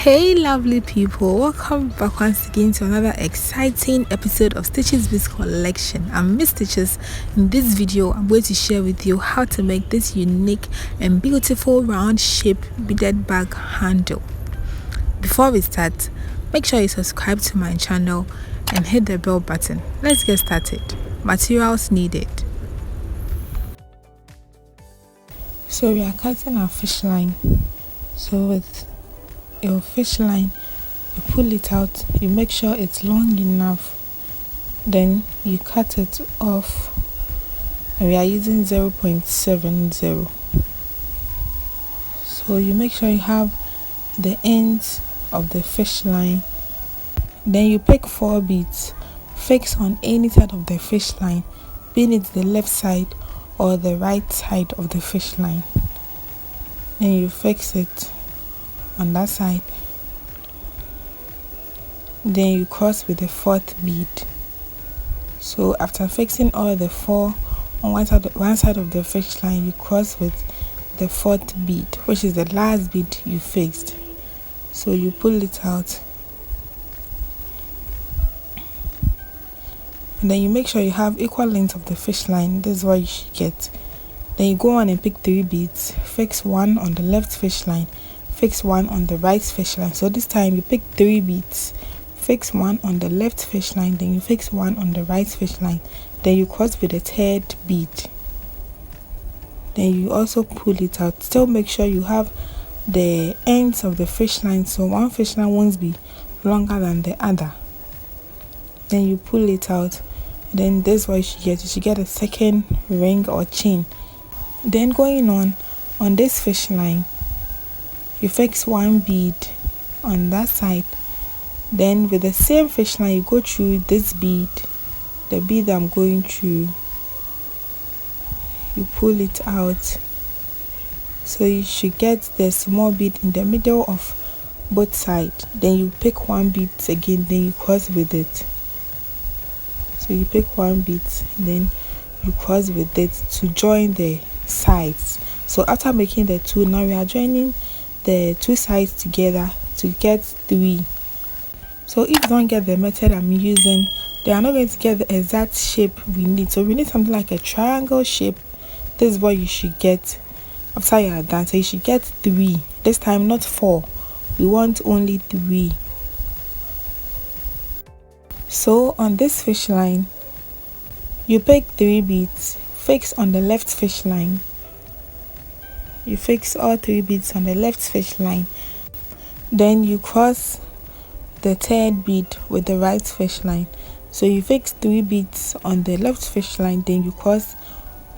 Hey lovely people, welcome back once again to another exciting episode of Stitches Biz Collection. I'm Miss Stitches. In this video, I'm going to share with you how to make this unique and beautiful round shape beaded bag handle. Before we start, make sure you subscribe to my channel and hit the bell button. Let's get started. Materials needed. So we are cutting our fish line. So with your fish line, you pull it out, you make sure it's long enough, then you cut it off. And we are using 0.70. So you make sure you have the ends of the fish line. Then you pick 4 beads, fix on any side of the fish line, be it the left side or the right side of the fish line. Then you fix it on that side. Then you cross with the 4th bead. So after fixing all the 4 on one side of the fish line, you cross with the 4th bead, which is the last bead you fixed. So you pull it out, and then you make sure you have equal length of the fish line. This is what you should get. Then you go on and pick 3 beads, fix 1 on the left fish line, fix 1 on the right fish line. So this time you pick 3 beads, fix 1 on the left fish line, then you fix 1 on the right fish line, then you cross with the 3rd bead. Then you also pull it out. Still make sure you have the ends of the fish line, so one fish line won't be longer than the other. Then you pull it out. Then this is what you should get. You should get a 2nd ring or chain. Then going on this fish line, you fix 1 bead on that side. Then with the same fish line, you go through this bead, the bead I'm going through, you pull it out. So you should get the small bead in the middle of both sides. Then you pick 1 bead again, then you cross with it. So you pick 1 bead, then you cross with it to join the sides. So after making the 2, now we are joining the 2 sides together to get 3. So if you don't get the method I'm using, they are not going to get the exact shape we need. So we need something like a triangle shape. This is what you should get after you are done. So you should get 3 this time, not 4. We want only 3. So on this fish line, you pick 3 beads, fix on the left fish line. You fix all 3 beads on the left fish line. Then you cross the 3rd bead with the right fish line. So you fix 3 beads on the left fish line, then you cross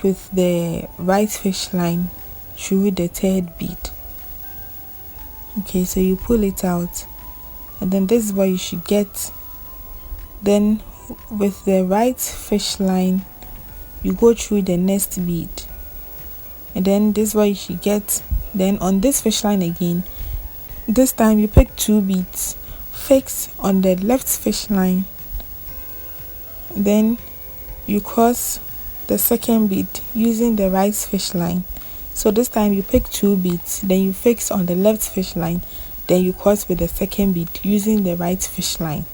with the right fish line through the 3rd bead. Okay, so you pull it out, and then this is what you should get. Then with the right fish line, you go through the next bead, and then this is what you should get. Then on this fish line again, this time you pick 2 beads, fix on the left fish line, then you cross the 2nd bead using the right fish line. So this time you pick 2 beads, then you fix on the left fish line, then you cross with the 2nd bead using the right fish line.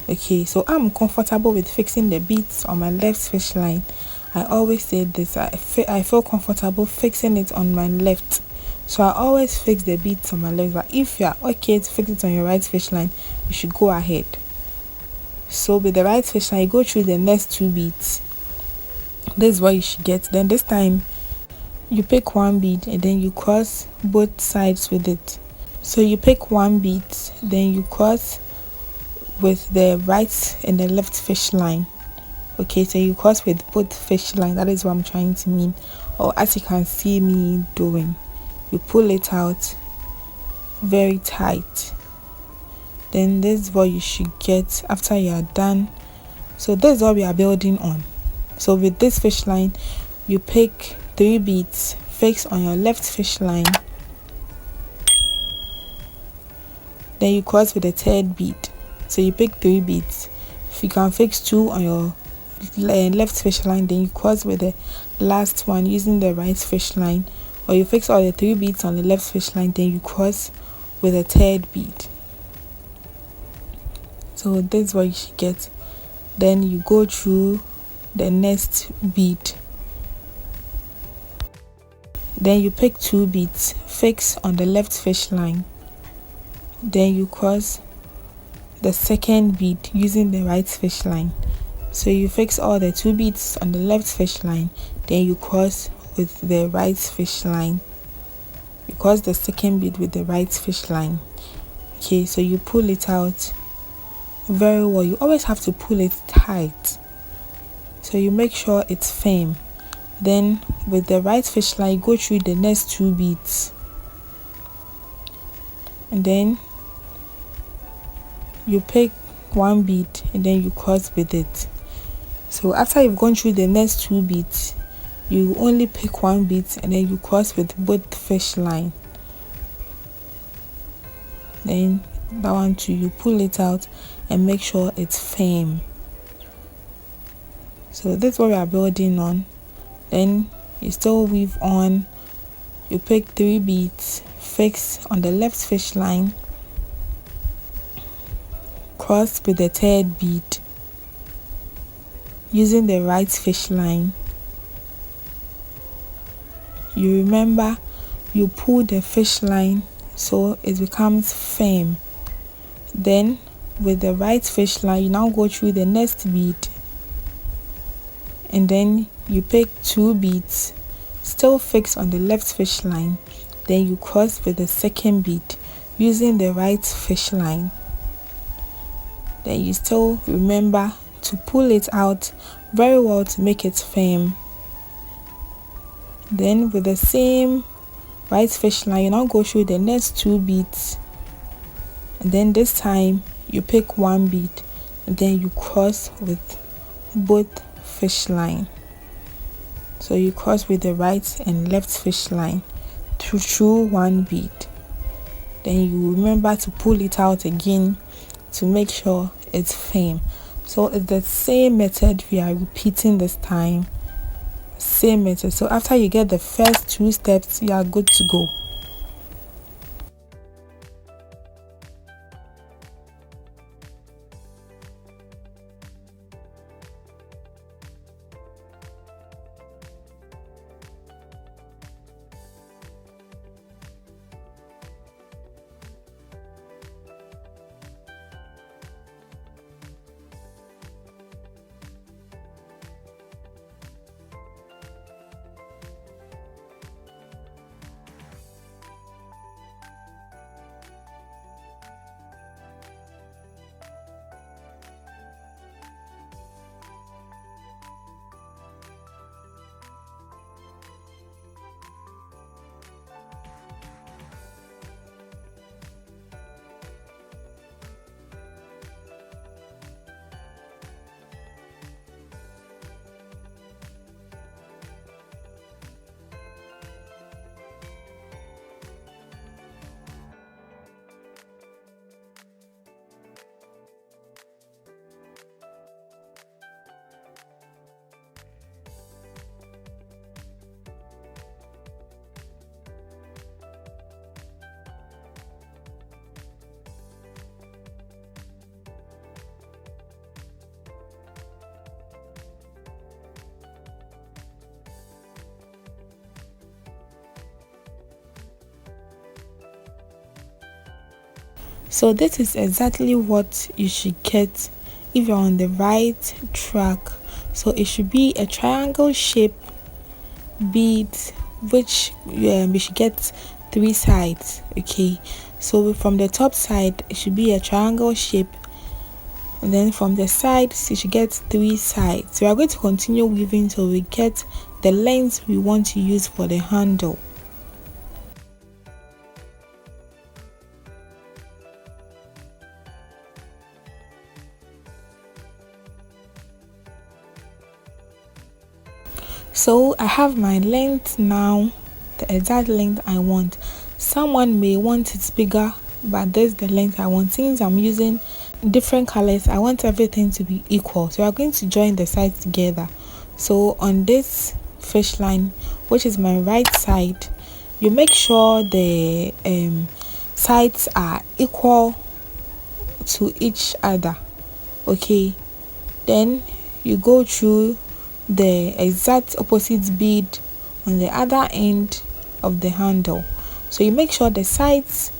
Okay, so I'm comfortable with fixing the beads on my left fish line. I always say this, I feel comfortable fixing it on my left. So I always fix the beads on my left, but if you are okay to fix it on your right fish line, you should go ahead. So with the right fish line, you go through the next 2 beads. This is what you should get. Then this time you pick 1 bead, and then you cross both sides with it. So you pick 1 bead, then you cross with the right and the left fish line. Okay, so you cross with both fish line. That is what I'm trying to mean, or as you can see me doing. You pull it out very tight. Then this is what you should get after you are done. So this is what we are building on. So with this fish line, you pick 3 beads, fix on your left fish line, then you cross with the 3rd bead. So you pick 3 beads, if you can fix 2 on your left fish line, then you cross with the last one using the right fish line, or you fix all the 3 beads on the left fish line, then you cross with a third bead. So this is what you should get. Then you go through the next bead. Then you pick 2 beads, fix on the left fish line. Then you cross the second bead using the right fish line. So you fix all the 2 beads on the left fish line, then you cross with the right fish line. You cross the second bead with the right fish line. Okay, so you pull it out very well. You always have to pull it tight, so you make sure it's firm. Then with the right fish line, you go through the next 2 beads, and then you pick 1 bead and then you cross with it. So after you've gone through the next 2 beads, you only pick 1 bead and then you cross with both fish line. Then that one too, you pull it out and make sure it's firm. So that's what we are building on. Then you still weave on. You pick 3 beads, fix on the left fish line, cross with the third bead using the right fish line. You remember, you pull the fish line so it becomes firm. Then with the right fish line, you now go through the next bead, and then you pick 2 beads, still fix on the left fish line. Then you cross with the second bead using the right fish line. Then you still remember to pull it out very well to make it firm. Then with the same right fish line, you now go through the next 2 beads, and then this time you pick 1 bead and then you cross with both fish line. So you cross with the right and left fish line through 1 bead. Then you remember to pull it out again to make sure it's firm. So it's the same method we are repeating this time. Same method. So after you get the first 2 steps, you are good to go. So this is exactly what you should get if you're on the right track. So it should be a triangle shape bead, which you should get 3 sides. Okay, so from the top side it should be a triangle shape, and then from the sides you should get 3 sides. So we are going to continue weaving till we get the length we want to use for the handle. So I have my length now, the exact length I want. Someone may want it bigger, but this is the length I want. Since I'm using different colors, I want everything to be equal. So we are going to join the sides together. So on this fish line, which is my right side, you make sure the sides are equal to each other. Okay, then you go through the exact opposite bead on the other end of the handle. So you make sure the sides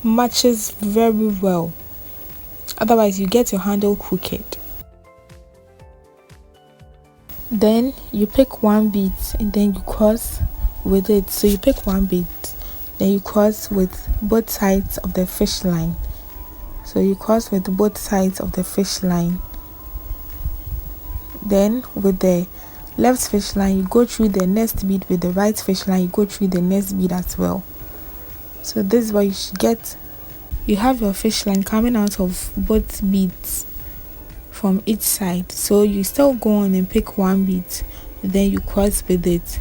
matches very well, otherwise you get your handle crooked. Then you pick one bead and then you cross with it. So you pick one bead, then you cross with both sides of the fish line. So you cross with both sides of the fish line. Then with the left fish line, you go through the next bead. With the right fish line, you go through the next bead as well. So this is what you should get. You have your fish line coming out of both beads from each side. So you still go on and pick one bead, then you cross with it.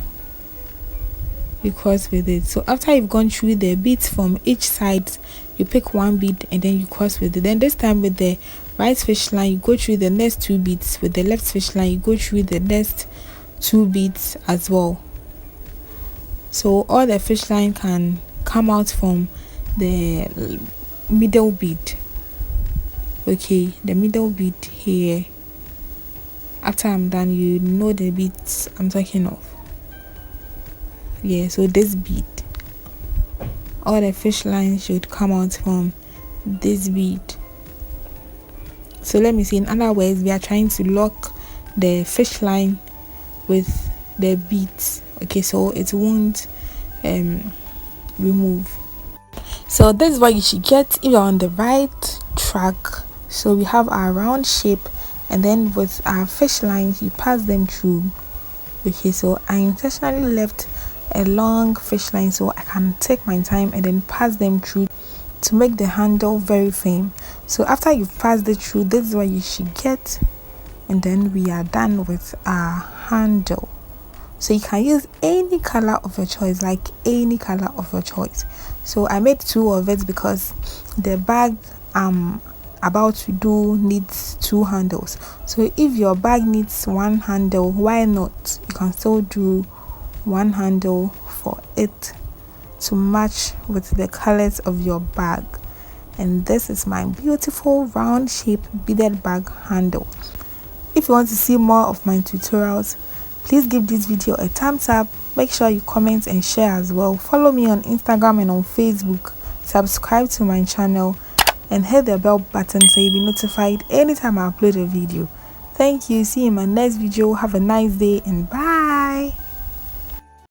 So after you've gone through the beads from each side, you pick one bead and then you cross with it. Then this time with the right fish line, you go through the next two beads. With the left fish line, you go through the next two beads as well. So all the fish line can come out from the middle bead. Okay, the middle bead here. After I'm done, you know the beads I'm talking of. Yeah, so this bead, all the fish lines should come out from this bead. So let me see, in other words, we are trying to lock the fish line with the beads. Okay, so it won't remove. So this is what you should get if you're on the right track. So we have our round shape, and then with our fish lines you pass them through. Okay, so I intentionally left a long fish line so I can take my time and then pass them through to make the handle very firm. So after you've passed it through, this is what you should get, and then we are done with our handle. So you can use any color of your choice, like any color of your choice. So I made two of it because the bag I'm about to do needs two handles. So if your bag needs one handle, why not? You can still do one handle for it to match with the colors of your bag. And this is my beautiful round shape beaded bag handle. If you want to see more of my tutorials, please give this video a thumbs up. Make sure you comment and share as well. Follow me on Instagram and on Facebook. Subscribe to my channel and hit the bell button so you'll be notified anytime I upload a video. Thank you. See you in my next video. Have a nice day and bye.